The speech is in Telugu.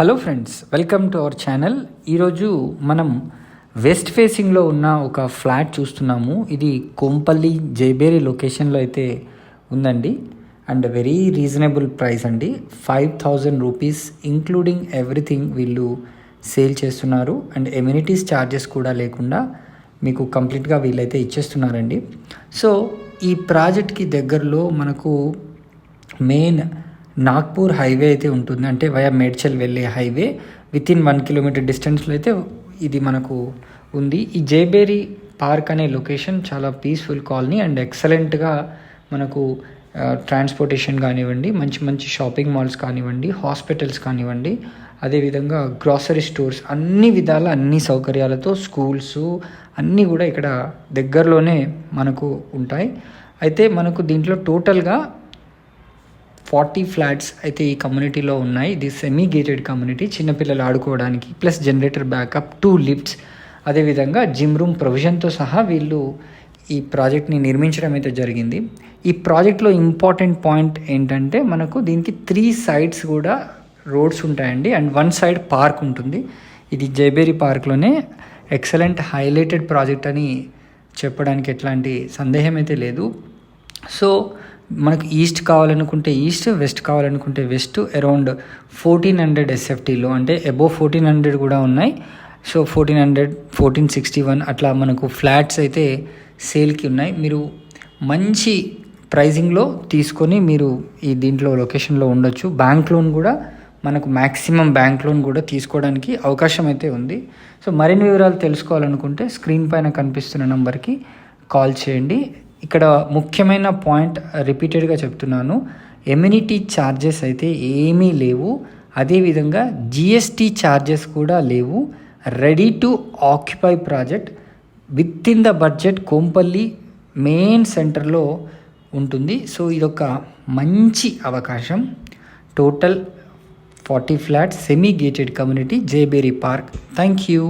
Hello friends, welcome to our channel. ఈరోజు మనం వెస్ట్ ఫేసింగ్లో ఉన్న ఒక ఫ్లాట్ చూస్తున్నాము. ఇది కొంపల్లి జైబేరి లొకేషన్లో అయితే ఉందండి. అండ్ వెరీ రీజనబుల్ ప్రైస్ అండి. 5,000 రూపీస్ ఇంక్లూడింగ్ ఎవ్రీథింగ్ వీళ్ళు సేల్ చేస్తున్నారు. అండ్ ఎమ్యూనిటీస్ ఛార్జెస్ కూడా లేకుండా మీకు కంప్లీట్గా వీళ్ళైతే ఇచ్చేస్తున్నారండి. సో ఈ ప్రాజెక్ట్కి దగ్గరలో మనకు మెయిన్ నాగ్పూర్ హైవే అయితే ఉంటుంది. అంటే వయా మేడ్చల్ వెళ్ళే హైవే విత్ ఇన్ 1 కిలోమీటర్ డిస్టెన్స్లో అయితే ఇది మనకు ఉంది. ఈ జైబేరి పార్క్ అనే లొకేషన్ చాలా పీస్ఫుల్ కాలనీ అండ్ ఎక్సలెంట్గా మనకు ట్రాన్స్పోర్టేషన్ కానివ్వండి, మంచి మంచి షాపింగ్ మాల్స్ కానివ్వండి, హాస్పిటల్స్ కానివ్వండి, అదేవిధంగా గ్రాసరీ స్టోర్స్, అన్ని విధాల అన్ని సౌకర్యాలతో స్కూల్స్ అన్నీ కూడా ఇక్కడ దగ్గరలోనే మనకు ఉంటాయి. అయితే మనకు దీంట్లో టోటల్గా 40 ఫ్లాట్స్ అయితే ఈ కమ్యూనిటీలో ఉన్నాయి. ఇది సెమీ గేటెడ్ కమ్యూనిటీ, చిన్నపిల్లలు ఆడుకోవడానికి, ప్లస్ జనరేటర్ బ్యాకప్, 2 లిఫ్ట్స్, అదేవిధంగా జిమ్ రూమ్ ప్రొవిజన్తో సహా వీళ్ళు ఈ ప్రాజెక్ట్ని నిర్మించడం అయితే జరిగింది. ఈ ప్రాజెక్ట్లో ఇంపార్టెంట్ పాయింట్ ఏంటంటే మనకు దీనికి 3 సైడ్స్ కూడా రోడ్స్ ఉంటాయండి అండ్ 1 సైడ్ పార్క్ ఉంటుంది. ఇది జైబేరి పార్క్లోనే ఎక్సలెంట్ హైలైటెడ్ ప్రాజెక్ట్ అని చెప్పడానికి ఎట్లాంటి సందేహం అయితే లేదు. సో మనకు ఈస్ట్ కావాలనుకుంటే ఈస్ట్, వెస్ట్ కావాలనుకుంటే వెస్ట్, అరౌండ్ 1400 SFTలో, అంటే అబోవ్ 1400 కూడా ఉన్నాయి. సో 1400, 1461 అట్లా మనకు ఫ్లాట్స్ అయితే సేల్కి ఉన్నాయి. మీరు మంచి ప్రైజింగ్లో తీసుకొని మీరు ఈ దీంట్లో లొకేషన్లో ఉండొచ్చు. బ్యాంక్ లోన్ కూడా మనకు మ్యాక్సిమం బ్యాంక్ లోన్ కూడా తీసుకోవడానికి అవకాశం అయితే ఉంది. సో మరిన్ని వివరాలు తెలుసుకోవాలనుకుంటే స్క్రీన్ పైన కనిపిస్తున్న నెంబర్కి కాల్ చేయండి. ఇక్కడ ముఖ్యమైన పాయింట్ రిపీటెడ్గా చెప్తున్నాను, ఎమ్యూనిటీ ఛార్జెస్ అయితే ఏమీ లేవు. అదేవిధంగా GST ఛార్జెస్ కూడా లేవు. Ready to occupy project with in the budget Kompally main సెంటర్లో ఉంటుంది. సో ఇదొక మంచి అవకాశం. Total 40 flats, semi gated community, Jayabheri park. Thank you.